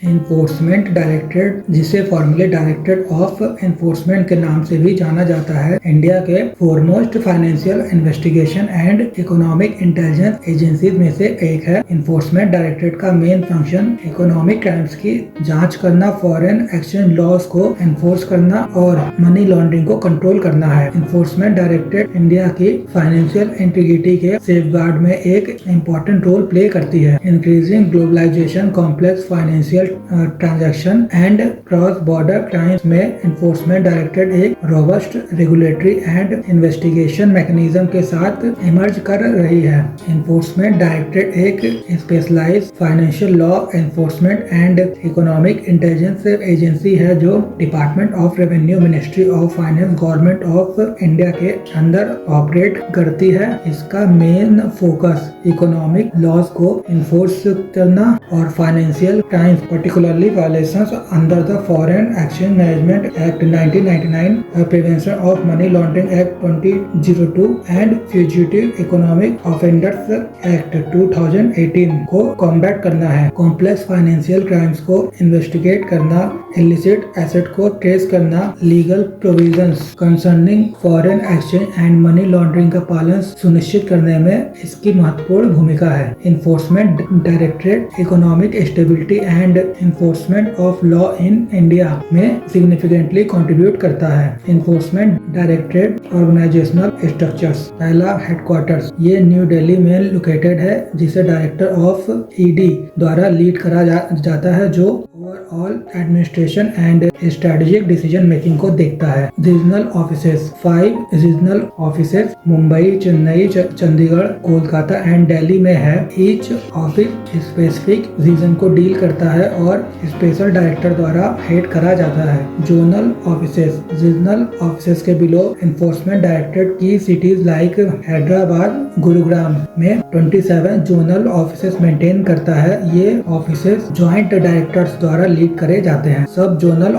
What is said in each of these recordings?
Enforcement directorate, जिसे formally directorate of enforcement के नाम से भी जाना जाता है, इंडिया के foremost financial investigation and economic intelligence agencies में से एक है। एनफोर्समेंट डायरेक्टरेट का मेन फंक्शन इकोनॉमिक क्राइम्स की जांच करना, फॉरेन एक्सचेंज लॉज को एनफोर्स करना और मनी लॉन्ड्रिंग को कंट्रोल करना है। एनफोर्समेंट डायरेक्टरेट इंडिया की फाइनेंशियल इंटीग्रिटी के सेफगार्ड में एक इम्पोर्टेंट रोल प्ले करती है। Increasing globalisation, complex financial transaction and cross border crimes में एनफोर्समेंट डायरेक्टरेट एक robust regulatory and investigation mechanism के साथ इमर्ज कर रही है। एनफोर्समेंट डायरेक्टरेट एक specialised financial law enforcement and economic intelligence agency है जो department of revenue, ministry of finance, government of India के अंदर ऑपरेट करती है। इसका मेन फोकस इकोनॉमिक लॉज को इन्फोर्स करना और financial crimes, particularly violations under the Foreign Exchange Management Act 1999, Prevention of Money Laundering Act 2002 and Fugitive Economic Offenders Act 2018 को combat करना है। कॉम्प्लेक्स फाइनेंशियल क्राइम्स को इन्वेस्टिगेट करना, इलिसिट एसेट को trace करना, legal provisions concerning foreign exchange and money laundering का पालन सुनिश्चित करने में इसकी महत्वपूर्ण भूमिका है। Enforcement directorate economic stability and enforcement of law in India में सिग्निफिकेंटली कंट्रीब्यूट करता है। एनफोर्समेंट डायरेक्टरेट ऑर्गेनाइजेशनल स्ट्रक्चर्स, पहला हेडक्वार्टर्स ये न्यू दिल्ली में लोकेटेड है, जिसे डायरेक्टर ऑफ ईडी द्वारा लीड करा जाता है, जो overall administration and strategic decision making को देखता है। Regional offices, 5 regional offices Mumbai, Chennai, Chandigarh, Kolkata and Delhi में है। ईच ऑफिस स्पेसिफिक रीजन को डील करता है और स्पेशल डायरेक्टर द्वारा हेड करा जाता है। जोनल ऑफिसेस, रीजनल ऑफिसेस के बिलो एनफोर्समेंट डायरेक्टरेट की सिटीज लाइक हैदराबाद, गुरुग्राम में 27 जोनल ऑफिसेस मेंटेन करता है। ये ऑफिसेस ज्वाइंट डायरेक्टर्स द्वारा लीड करे जाते हैं। सब जोनल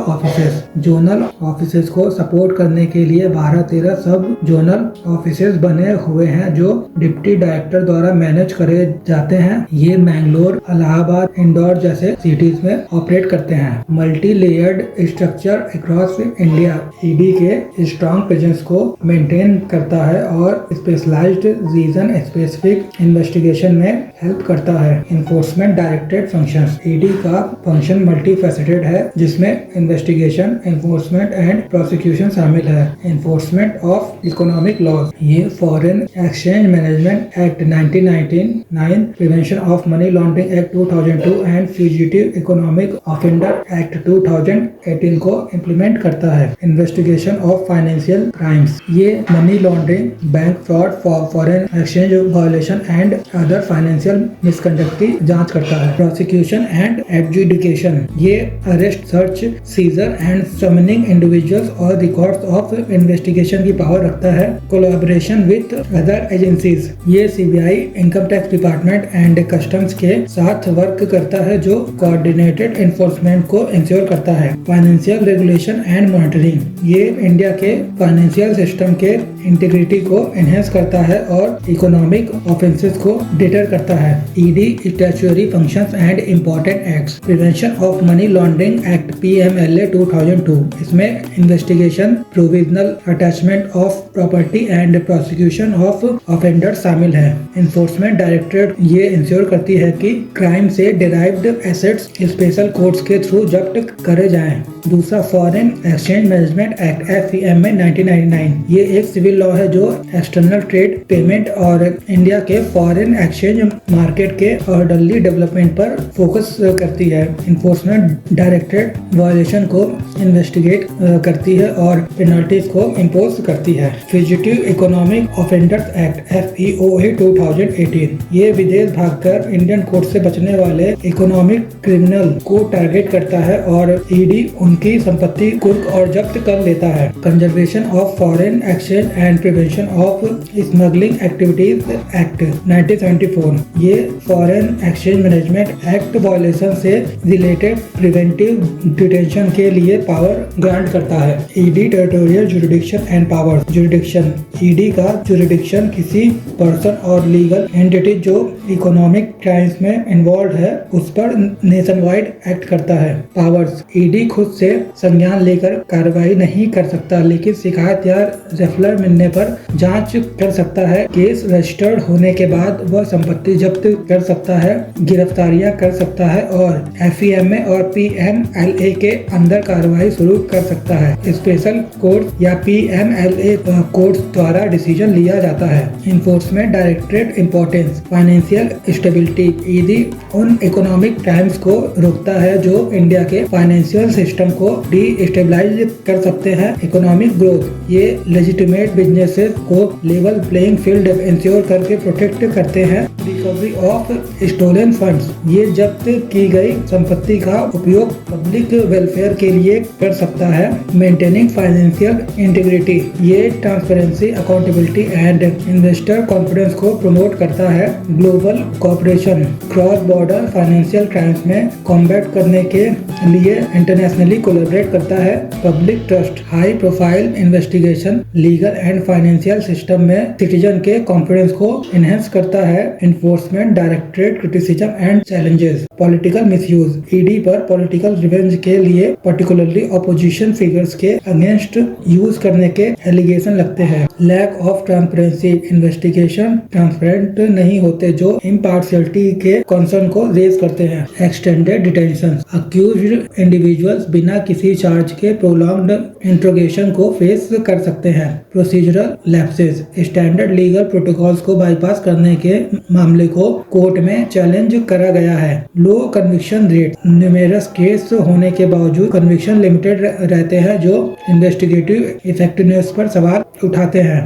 ऑफिसेस को सपोर्ट करने के लिए 12-13 सब जोनल ऑफिसेस बने हुए हैं जो डिप्टी डायरेक्टर द्वारा मैनेज करे जाते हैं। ये मैंगलोर, इलाहाबाद, इंदौर जैसे सिटीज में ऑपरेट करते हैं। Multi layered structure across India ED के स्ट्रॉन्ग प्रेजेंस को मेंटेन करता है और स्पेशलाइज्ड रीजन स्पेसिफिक इन्वेस्टिगेशन में हेल्प करता है। एनफोर्समेंट डायरेक्टरेट फंक्शंस, ईडी का फंक्शन मल्टी फैसेटेड है, जिसमें इन्वेस्टिगेशन, एनफोर्समेंट एंड प्रोसिक्यूशन शामिल है। एनफोर्समेंट ऑफ इकोनॉमिक लॉज, ये foreign exchange management act 1999, prevention of money laundering act 2002 and fugitive economic offender act 2018 को इम्प्लीमेंट करता है। इन्वेस्टिगेशन ऑफ फाइनेंशियल क्राइम्स, ये money laundering, bank fraud, foreign exchange violation and other financial misconduct की जांच करता है। Prosecution and adjudication, ये arrest, search, seizure and summoning individuals और रिकॉर्ड्स ऑफ इन्वेस्टिगेशन की पावर रखता है। कोलैबोरेशन विद अदर एजेंसीज, ये CBI, income tax department and customs के साथ वर्क करता है, जो कोऑर्डिनेटेड एनफोर्समेंट को इंश्योर करता है। फाइनेंशियल रेगुलेशन एंड मॉनिटरिंग, ये इंडिया के फाइनेंशियल सिस्टम के इंटीग्रिटी को एनहेंस करता है और इकोनॉमिक ऑफेंसेस को डिटर करता है। ED statutory functions and important acts, prevention of money laundering act PMLA 2002, इसमें investigation, provisional attachment of property and prosecution of offender शामिल है। एनफोर्समेंट डायरेक्टरेट ये इंश्योर करती है कि क्राइम से डिराइव्ड एसेट्स स्पेशल कोर्ट्स के थ्रू जब्त करे जाएं। दूसरा, foreign exchange management act FEMA 1999, ये एक सिविल लॉ है जो एक्सटर्नल ट्रेड, पेमेंट और इंडिया के फॉरेन एक्सचेंज मार्केट के ऑर्डरली डेवलपमेंट पर फोकस करती है। एनफोर्समेंट डायरेक्टरेट वायलेशन को इन्वेस्टिगेट करती है और पेनल्टीज को इम्पोज करती है। Fugitive economic offenders act FEOA 2018, ये विदेश भागकर इंडियन कोर्ट से बचने वाले इकोनॉमिक क्रिमिनल को टारगेट करता है और ईडी उनकी संपत्ति कुर्क और जब्त कर लेता है। Conservation of foreign exchange and prevention of smuggling activities act 1974, ये foreign exchange management act violation से रिलेटेड के प्रिवेंटिव डिटेंशन के लिए पावर ग्रांट करता है। ED territorial jurisdiction and power. Jurisdiction, ED का जुरिडिक्शन किसी पर्सन और लीगल एंटिटी जो इकोनॉमिक क्राइम्स में इन्वॉल्व है उस पर नेशन वाइड एक्ट करता है। पावर्स, ईडी खुद से संज्ञान लेकर कार्रवाई नहीं कर सकता, लेकिन शिकायत या रेफरल मिलने पर जांच कर सकता है। केस रजिस्टर्ड होने के बाद वह संपत्ति जब्त कर सकता है, गिरफ्तारियां कर सकता है और FEMA और PMLA के अंदर कार्रवाई शुरू कर सकता है। स्पेशल कोर्ट या PMLA कोर्ट द्वारा डिसीजन लिया जाता है। Enforcement directorate importance, financial stability. ED उन इकोनॉमिक क्राइम्स को रोकता है जो इंडिया के फाइनेंशियल सिस्टम को डिस्टेबलाइज कर सकते हैं। इकोनॉमिक ग्रोथ, ये लेजिटिमेट बिजनेसेस को लेवल प्लेइंग फील्ड इंश्योर करके प्रोटेक्ट करते हैं। रिकवरी ऑफ स्टोलन फंड्स, ये जब्त की गई संपत्ति का उपयोग पब्लिक वेलफेयर के लिए कर सकता है। मेंटेनिंग फाइनेंशियल इंटीग्रिटी, ये transparency, accountability and investor confidence को प्रमोट करता है। Global cooperation, cross border financial crimes में कॉम्बैट करने के लिए इंटरनेशनली कोलैबोरेट करता है। Public trust, high profile investigation legal and financial system में सिटीजन के कॉन्फिडेंस को इनहेंस करता है। Enforcement directorate criticism and challenges. Political misuse, ED पर पॉलिटिकल रिवेंज के लिए पर्टिकुलरली अपोजिशन फिगर्स के अगेंस्ट यूज करने के एलिगेशन लगते हैं। Lack of transparency, investigation transparent नहीं होते जो इम्पार्शियलिटी के कंसर्न को रेज करते हैं। एक्सटेंडेड डिटेंशन, अक्यूज्ड इंडिविजुअल्स बिना किसी चार्ज के प्रोलॉन्ग्ड इंट्रोगेशन को फेस कर सकते हैं। Procedural lapses, standard legal protocols को बाईपास करने के मामले को कोर्ट में चैलेंज करा गया है। लो कन्विक्शन रेट, न्यूमेरस केस होने के बावजूद कन्विक्शन लिमिटेड रहते हैं जो इन्वेस्टिगेटिव इफेक्टिवनेस पर सवाल उठाते हैं।